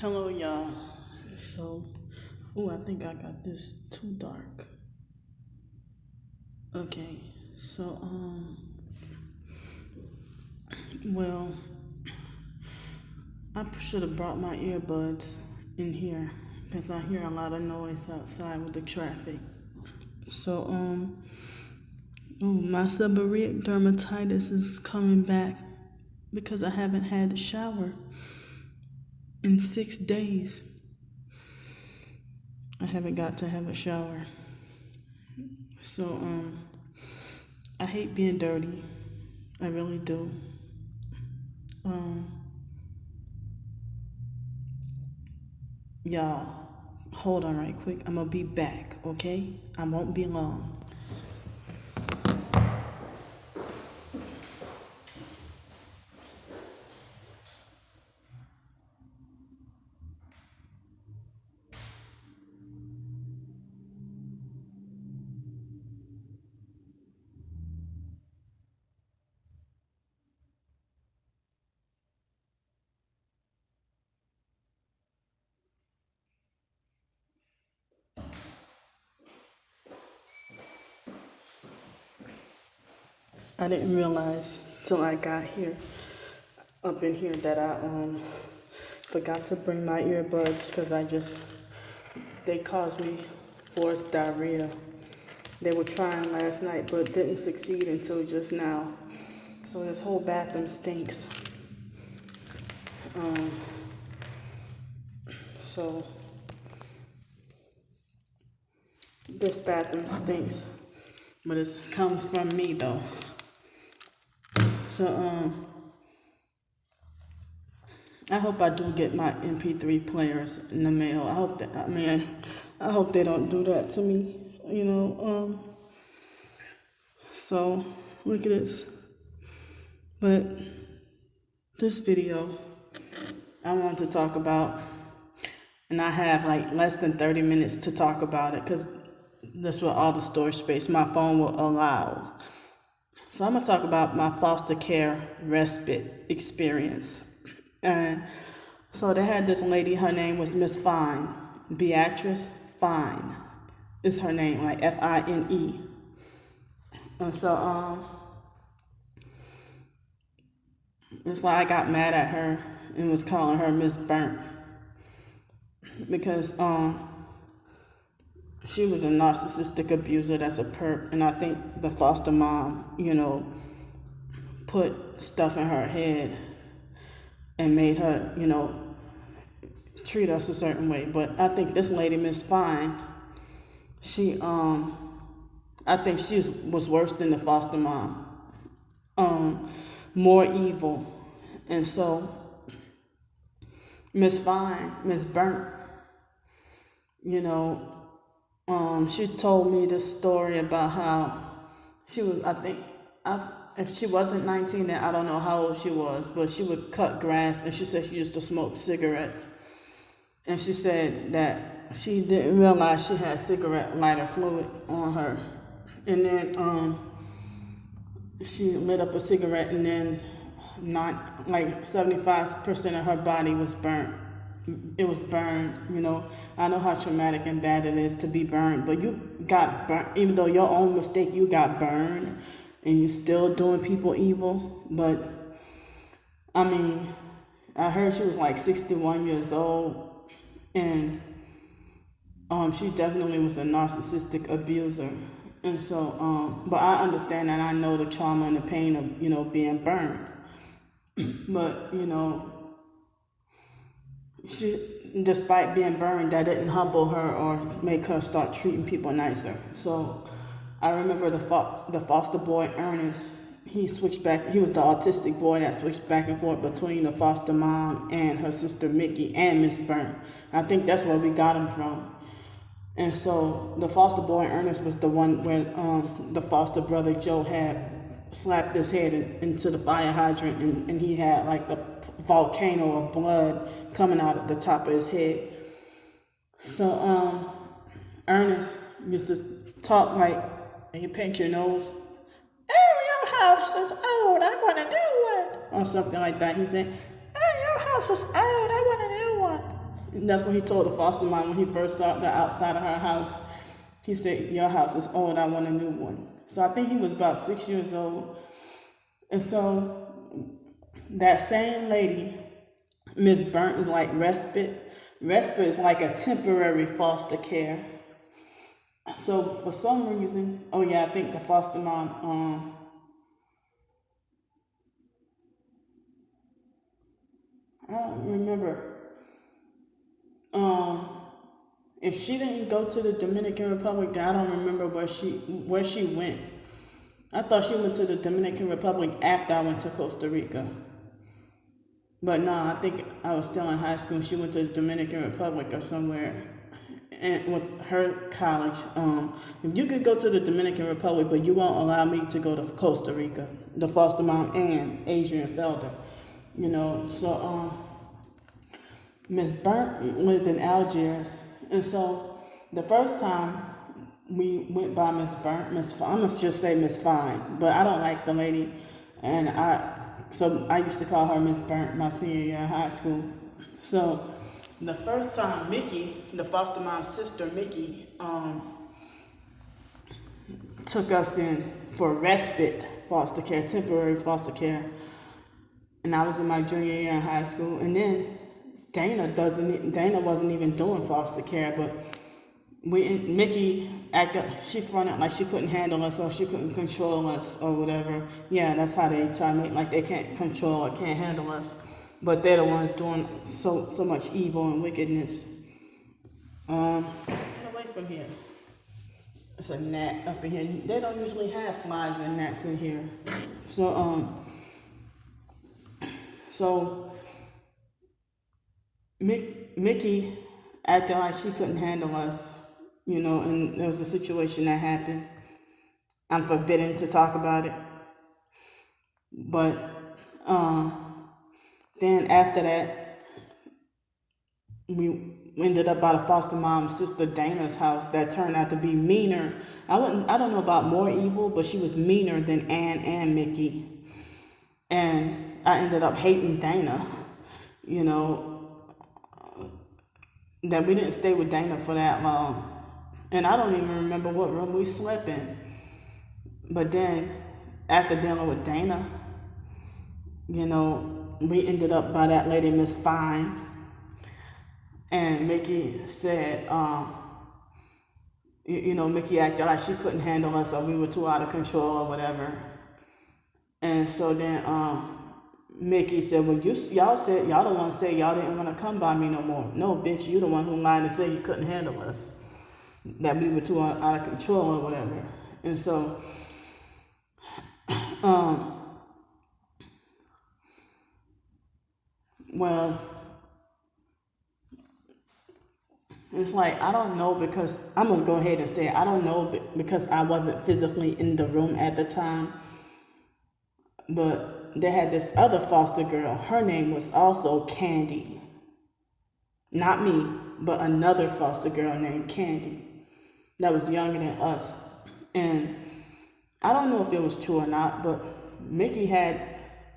Hello, y'all. So, I think I got this too dark. Okay, so, well, I should have brought my earbuds in here because I hear a lot of noise outside with the traffic. So, my seborrheic dermatitis is coming back because I haven't had a shower in 6 days. I haven't got to have a shower. So, I hate being dirty. I really do. Y'all, hold on right quick. I'm gonna be back, okay? I won't be long. I didn't realize till I got here, up in here, that I forgot to bring my earbuds because they caused me forced diarrhea. They were trying last night but didn't succeed until just now. So this whole bathroom stinks. So this bathroom stinks, but it comes from me though. So I hope I do get my MP3 players in the mail. I hope they don't do that to me. So look at this. But this video I want to talk about, and I have like less than 30 minutes to talk about it because that's what all the storage space my phone will allow. So I'm gonna talk about my foster care respite experience. And so they had this lady, her name was Miss Fine. Beatrice Fine is her name, like Fine. And so it's like I got mad at her and was calling her Miss Burnt because she was a narcissistic abuser that's a perp, and I think the foster mom, put stuff in her head and made her, treat us a certain way. But I think this lady, Miss Fine, she I think she was worse than the foster mom. More evil. And so Miss Fine, Miss Burnt, she told me this story about how she was, if she wasn't 19, then I don't know how old she was, but she would cut grass, and she said she used to smoke cigarettes. And she said that she didn't realize she had cigarette lighter fluid on her. And then she lit up a cigarette, and then not like 75% of her body was burnt. It was burned. I know how traumatic and bad it is to be burned, but you got burned, even though your own mistake, you got burned, and you're still doing people evil. But I heard she was like 61 years old, and she definitely was a narcissistic abuser. And so, but I understand that. I know the trauma and the pain of, being burned. But, she, despite being burned, that didn't humble her or make her start treating people nicer. So I remember the foster boy, Ernest, he switched back. He was the autistic boy that switched back and forth between the foster mom and her sister Mickey and Miss Burnt. I think that's where we got him from. And so the foster boy, Ernest, was the one where the foster brother, Joe, had slapped his head into the fire hydrant, and he had like the volcano of blood coming out of the top of his head. So Ernest used to talk like, you pinch your nose, "Oh, your house is old, I want a new one," or something like that. He said, "Oh, your house is old, I want a new one." And that's what he told the foster mom when he first saw the outside of her house. He said, your house is old, I want a new one. So I think he was about 6 years old. And so that same lady, Miss Burnt, is like respite. Respite is like a temporary foster care. So for some reason, oh yeah, I think the foster mom, I don't remember. If she didn't go to the Dominican Republic, I don't remember where she went. I thought she went to the Dominican Republic after I went to Costa Rica. But no, I think I was still in high school. She went to the Dominican Republic or somewhere, and with her college. You could go to the Dominican Republic, but you won't allow me to go to Costa Rica. The foster mom and Adrian Felder, So Miss Burnt lived in Algiers, and so the first time we went by Miss Burnt, I'm gonna just say Miss Fine, but I don't like the lady, and so I used to call her Miss Burnt my senior year in high school. So the first time Mickey, the foster mom's sister Mickey, took us in for respite foster care, temporary foster care, and I was in my junior year in high school, and then Dana wasn't even doing foster care, but Mickey she fronted like she couldn't handle us or she couldn't control us or whatever. Yeah, that's how they try to make like they can't control or can't handle us, but they're the ones doing so much evil and wickedness. Get away from here. There's a gnat up in here. They don't usually have flies and gnats in here. So Mickey acted like she couldn't handle us, and there was a situation that happened. I'm forbidden to talk about it. But then after that, we ended up by the foster mom's sister Dana's house that turned out to be meaner. I don't know about more evil, but she was meaner than Ann and Mickey. And I ended up hating Dana, that we didn't stay with Dana for that long. And I don't even remember what room we slept in. But then, after dealing with Dana, we ended up by that lady, Miss Fine. And Mickey said, Mickey acted like she couldn't handle us or we were too out of control or whatever. And so then Mickey said, well, y'all the one said y'all didn't want to come by me no more. No, bitch, you the one who lied and said you couldn't handle us, that we were too out of control or whatever. And so well, it's like, I don't know, because I'm going to go ahead and say it. I don't know because I wasn't physically in the room at the time. But they had this other foster girl. Her name was also Candy. Not me, but another foster girl named Candy that was younger than us. And I don't know if it was true or not, but Mickey had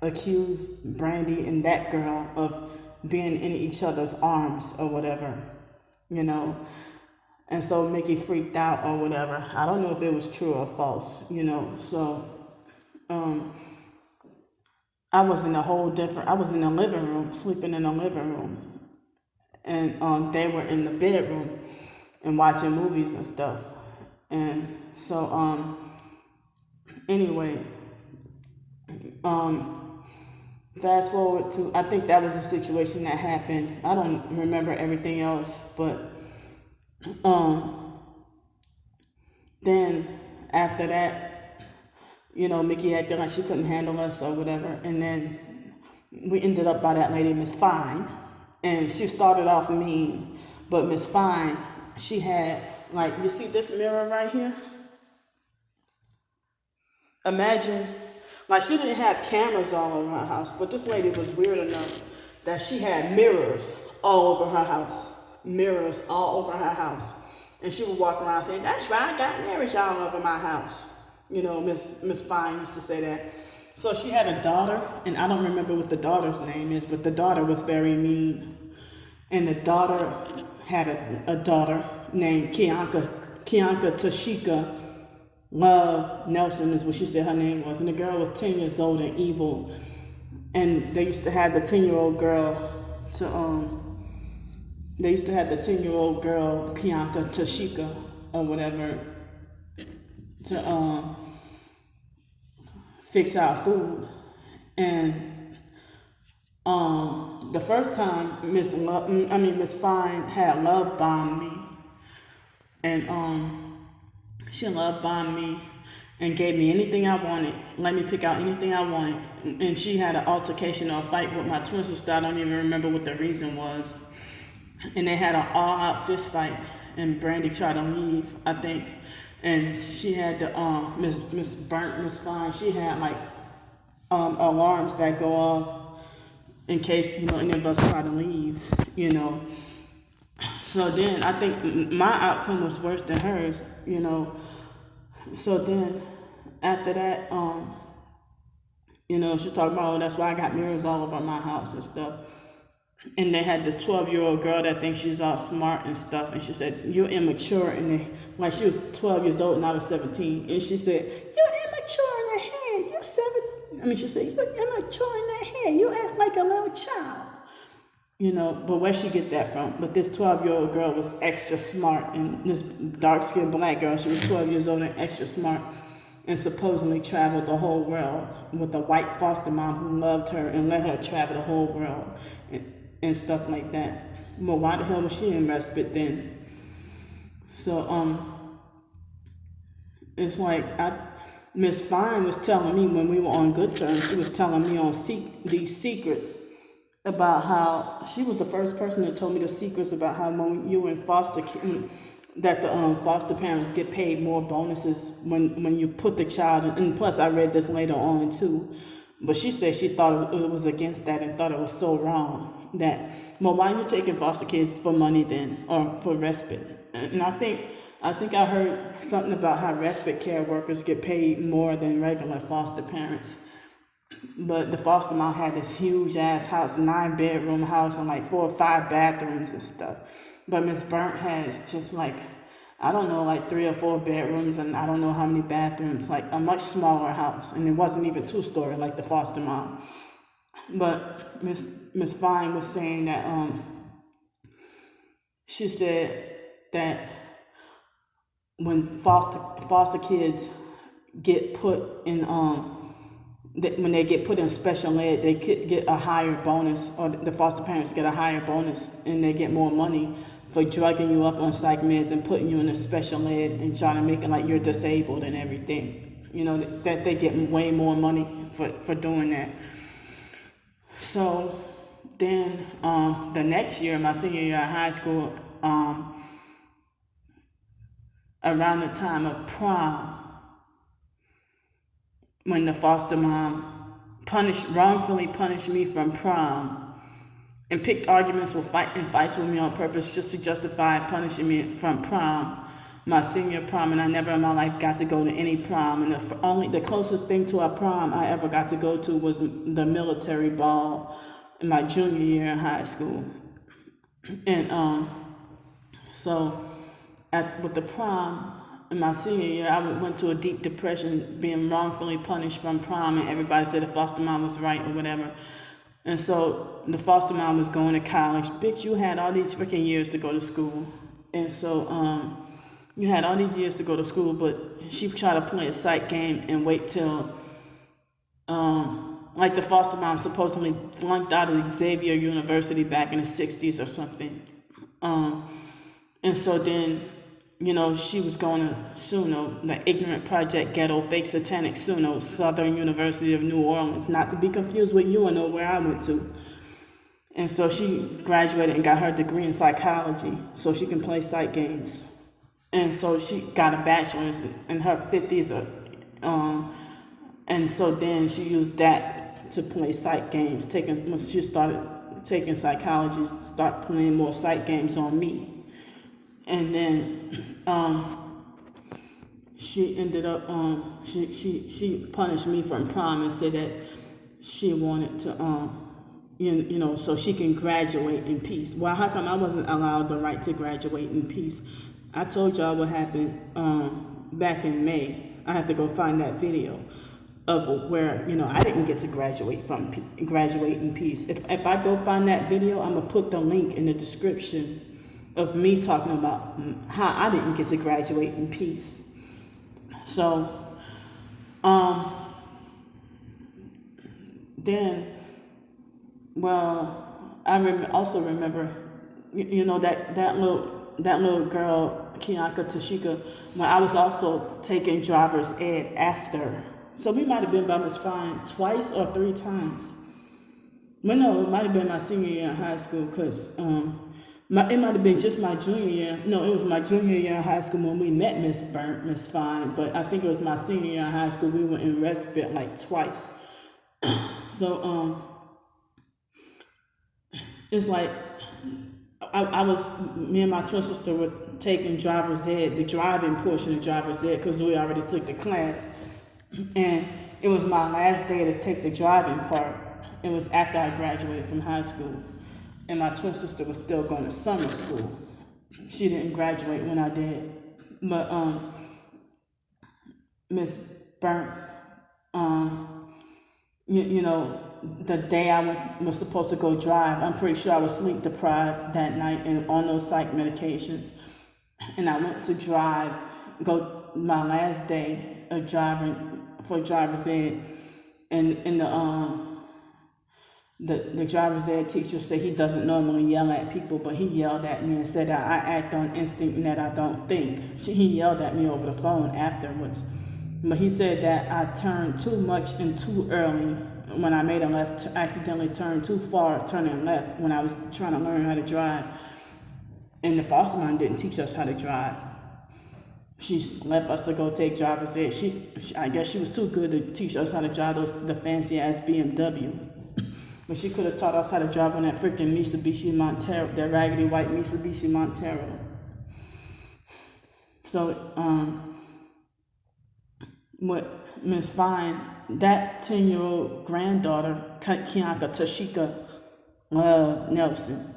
accused Brandy and that girl of being in each other's arms or whatever, And so Mickey freaked out or whatever. I don't know if it was true or false, So I was in the living room, sleeping in the living room. And they were in the bedroom and watching movies and stuff. And so, anyway, fast forward to, I think that was the situation that happened. I don't remember everything else, but then after that, Mickey acted like she couldn't handle us or whatever. And then we ended up by that lady, Miss Fine. And she started off mean. But Miss Fine, she had, like, you see this mirror right here? Imagine, like, she didn't have cameras all over her house, but this lady was weird enough that she had mirrors all over her house. Mirrors all over her house. And she would walk around saying, that's right, I got mirrors all over my house. Miss Fine used to say that. So she had a daughter, and I don't remember what the daughter's name is, but the daughter was very mean. and the daughter had a daughter named Kianka Tashika Love Nelson is what she said her name was, and the girl was 10 years old and evil, and they used to have the 10-year-old girl to they used to have the 10-year-old girl Kianka Tashika or whatever to fix our food, and the first time Miss Fine had love bombed me, and she love bombed me and gave me anything I wanted, let me pick out anything I wanted, and she had an altercation or a fight with my twin sister. I don't even remember what the reason was, and they had an all-out fist fight, and Brandy tried to leave, I think, and she had the Miss Fine, she had like alarms that go off in case, any of us try to leave, So then I think my outcome was worse than hers, So then after that, she talked about, that's why I got mirrors all over my house and stuff. And they had this 12-year-old girl that thinks she's all smart and stuff. And she said, you're immature. And like she was 12 years old and I was 17. And she said, you're immature in the head. You're 7. She said, you're immature in the head. You act like a little child. But where she get that from? But this 12-year-old girl was extra smart. And this dark-skinned black girl, she was 12 years old and extra smart. And supposedly traveled the whole world with a white foster mom who loved her and let her travel the whole world. And stuff like that. Well, why the hell was she in respite then? So, it's like Miss Fine was telling me when we were on good terms, she was telling me on these secrets about how she was the first person that told me the secrets about how when you were in foster care, that the foster parents get paid more bonuses when you put the child in. And plus, I read this later on too. But she said she thought it was against that and thought it was so wrong. That, well, why are you taking foster kids for money then, or for respite? And I think I heard something about how respite care workers get paid more than regular foster parents. But the foster mom had this huge ass house, 9-bedroom house, and like 4 or 5 bathrooms and stuff. But Miss Burnt had just like, I don't know, like 3 or 4 bedrooms, and I don't know how many bathrooms, like a much smaller house, and it wasn't even 2-story like the foster mom. But Miss Fine was saying that she said that when foster kids get put in when they get put in special ed, they could get a higher bonus, or the foster parents get a higher bonus, and they get more money for drugging you up on psych meds and putting you in a special ed and trying to make it like you're disabled and everything. That they get way more money for doing that. So then the next year, my senior year of high school, around the time of prom, when the foster mom wrongfully punished me from prom and picked arguments and fights with me on purpose just to justify punishing me from prom, my senior prom, and I never in my life got to go to any prom. And the closest thing to a prom I ever got to go to was the military ball in my junior year in high school. And so with the prom in my senior year, I went to a deep depression, being wrongfully punished from prom, and everybody said the foster mom was right or whatever. And so the foster mom was going to college. Bitch, you had all these freaking years to go to school. And so you had all these years to go to school, but she tried to play a psych game and wait till like the foster mom supposedly flunked out of Xavier University back in the 60s or something. And so then, she was going to SUNO, the Ignorant Project Ghetto Fake Satanic SUNO, Southern University of New Orleans, not to be confused with UNO, where I went to. And so she graduated and got her degree in psychology so she can play psych games. And so she got a bachelor's in her 50s. And so then she used that to play psych games. When she started taking psychology, start playing more psych games on me. And then she ended up, she punished me from prom and said that she wanted to so she can graduate in peace. Well, how come I wasn't allowed the right to graduate in peace? I told y'all what happened back in May. I have to go find that video of where I didn't get to graduate in peace. If I go find that video, I'm gonna put the link in the description of me talking about how I didn't get to graduate in peace. So, then, well, I also remember, that little girl, Kianka Tashika, when I was also taking driver's ed after. So we might have been by Miss Fine twice or 3 times. Well, no, it might have been my senior year in high school, because it might have been just my junior year. No, it was my junior year in high school when we met Miss Fine, but I think it was my senior year in high school. We went in respite like twice. So, it's like, me and my twin sister were taking driver's ed, the driving portion of driver's ed, because we already took the class. And it was my last day to take the driving part. It was after I graduated from high school. And my twin sister was still going to summer school. She didn't graduate when I did. But, Miss Burnt, the day I was supposed to go drive, I'm pretty sure I was sleep deprived that night and on those psych medications. And I went to go my last day of driving for driver's ed, and the driver's ed teacher said he doesn't normally yell at people, but he yelled at me and said that I act on instinct and that I don't think. He yelled at me over the phone afterwards. But he said that I turned too much and too early when I made a left, accidentally turned too far turning left when I was trying to learn how to drive. And the foster mom didn't teach us how to drive. She left us to go take driver's ed. I guess she was too good to teach us how to drive the fancy ass BMW. But she could have taught us how to drive on that freaking Mitsubishi Montero, that raggedy white Mitsubishi Montero. So, what Miss Fine, that 10-year-old granddaughter, Kianka Tashika Nelson,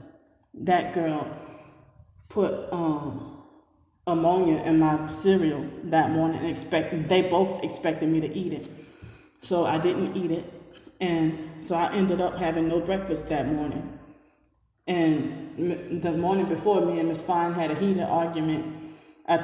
that girl put ammonia in my cereal that morning, and they both expected me to eat it. So I didn't eat it, and so I ended up having no breakfast that morning. And the morning before, me and Miss Fine had a heated argument. I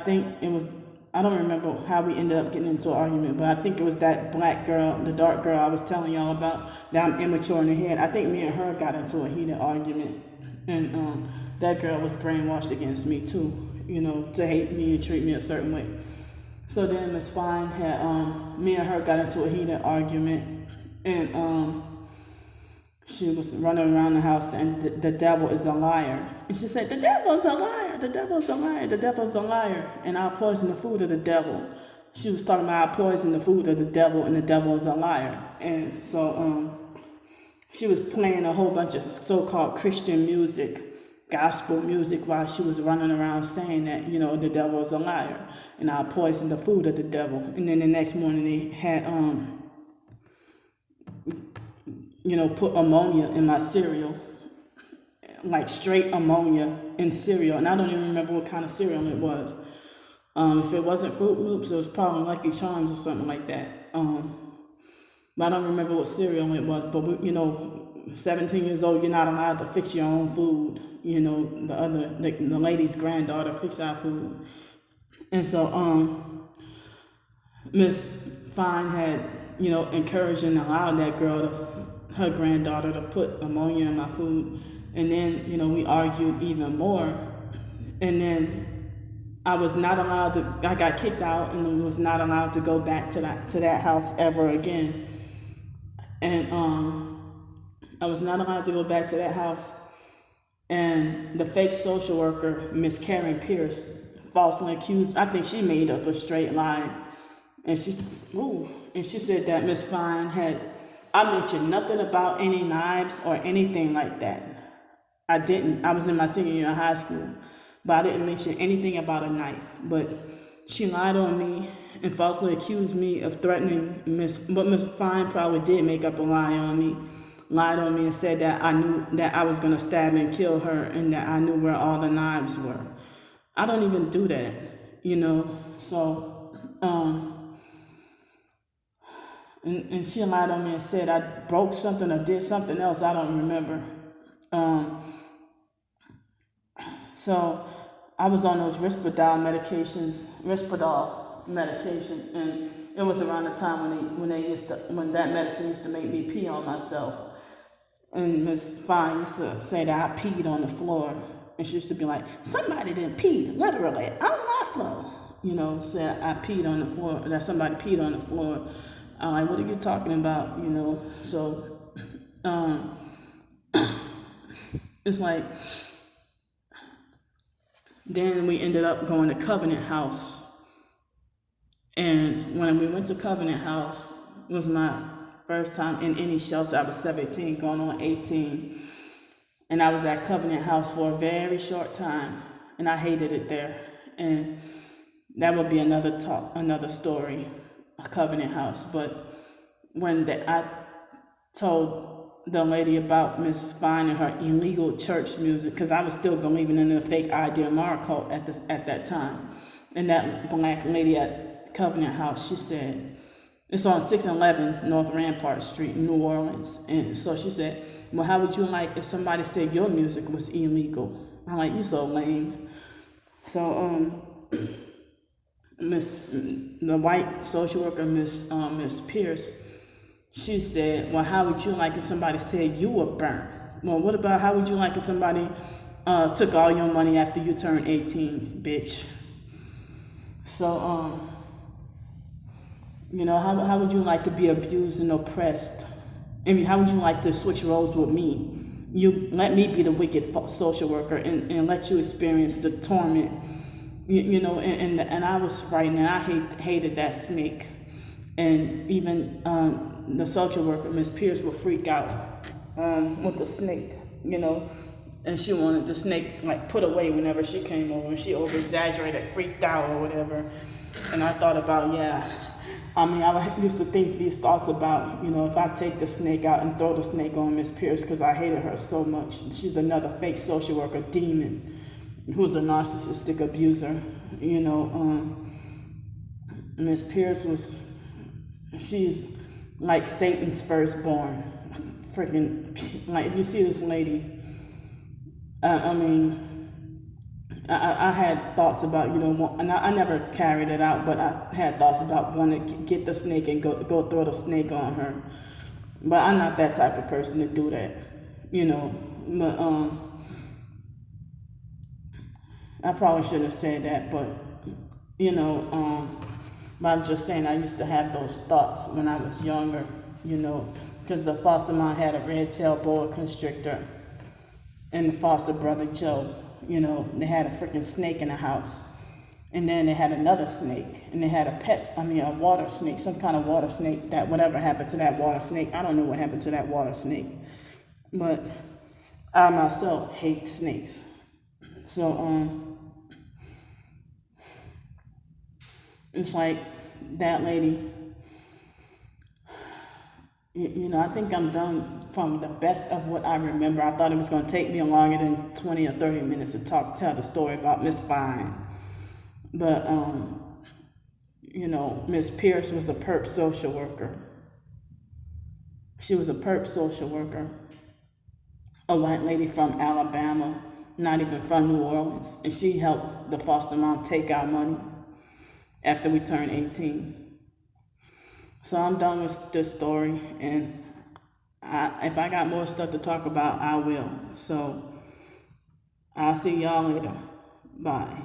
don't remember how we ended up getting into an argument, but I think it was that black girl, the dark girl I was telling y'all about, that I'm immature in the head. I think me and her got into a heated argument, and that girl was brainwashed against me too, to hate me and treat me a certain way. So then Miss Fine had, me and her got into a heated argument, and she was running around the house saying the devil is a liar. And she said, the devil's a liar, the devil's a liar, the devil's a liar, and I'll poison the food of the devil. She was talking about I poison the food of the devil and the devil is a liar. And so she was playing a whole bunch of so-called Christian music, gospel music, while she was running around saying that, the devil is a liar and I'll poison the food of the devil. And then the next morning they had put ammonia in my cereal, like straight ammonia in cereal. And I don't even remember what kind of cereal it was. If it wasn't Fruit Loops, it was probably Lucky Charms or something like that. But I don't remember what cereal it was. But, 17 years old, you're not allowed to fix your own food. The lady's granddaughter fixed our food. And so Miss Fine had, encouraged and allowed that girl her granddaughter to put ammonia in my food. And then, we argued even more. And then I got kicked out and was not allowed to go back to that house ever again. And I was not allowed to go back to that house. And the fake social worker, Miss Karen Pierce, falsely accused, I think she made up a straight lie. And she said that Miss Fine I mentioned nothing about any knives or anything like that. I didn't. I was in my senior year of high school, but I didn't mention anything about a knife. But she lied on me and falsely accused me of threatening Miss Fine probably did make up a lie on me. lied on me and said that I knew that I was going to stab and kill her and that I knew where all the knives were. I don't even do that, you know. So, and she lied on me and said I broke something or did something else. I don't remember. So I was on those Risperdal medication, and it was around the time when that medicine used to make me pee on myself. And Miss Fine used to say that I peed on the floor, and she used to be like, "Somebody didn't pee literally on my floor." You know, said I peed on the floor, that somebody peed on the floor. I'm like, "What are you talking about?" You know, so it's like. Then we ended up going to Covenant House. And when we went to Covenant House, it was my first time in any shelter. I was 17, going on 18. And I was at Covenant House for a very short time. And I hated it there. And that would be another story, a Covenant House. But when I told the lady about Miss Fine and her illegal church music, because I was still believing in the fake idea Mara cult at that time. And that black lady at Covenant House, she said, it's on 611 North Rampart Street in New Orleans. And so she said, "Well, how would you like if somebody said your music was illegal?" I'm like, "You so lame." So the white social worker, Miss Pierce, she said, "Well, how would you like if somebody said you were burned? Well, what about how would you like if somebody took all your money after you turned 18, bitch?" So, you know, how would you like to be abused and oppressed? I mean, how would you like to switch roles with me? You let me be the wicked social worker and let you experience the torment, you know, and I was frightened, and I hated that snake. And even the social worker, Miss Pierce, would freak out with the snake, you know, and she wanted the snake like put away whenever she came over. She over exaggerated, freaked out or whatever. And I thought about, I used to think these thoughts about, you know, if I take the snake out and throw the snake on Miss Pierce because I hated her so much. She's another fake social worker demon who's a narcissistic abuser, you know. Miss Pierce she's like Satan's firstborn. Freaking, like, if you see this lady, I had thoughts about, you know, and I never carried it out, but I had thoughts about wanting to get the snake and go throw the snake on her. But I'm not that type of person to do that, you know. But I probably shouldn't have said that, but, you know, but I'm just saying I used to have those thoughts when I was younger, you know, because the foster mom had a red-tailed boa constrictor and the foster brother Joe, you know, they had a freaking snake in the house. And then they had another snake, and they had a water snake, some kind of water snake, that whatever happened to that water snake, I don't know what happened to that water snake. But I myself hate snakes. So, it's like that lady, you know, I think I'm done from the best of what I remember. I thought it was going to take me longer than 20 or 30 minutes to tell the story about Miss Fine. But, you know, Miss Pierce was a perp social worker. She was a perp social worker, a white lady from Alabama, not even from New Orleans. And she helped the foster mom take our money after we turned 18. So I'm done with this story, and if I got more stuff to talk about, I will. So I'll see y'all later. Bye.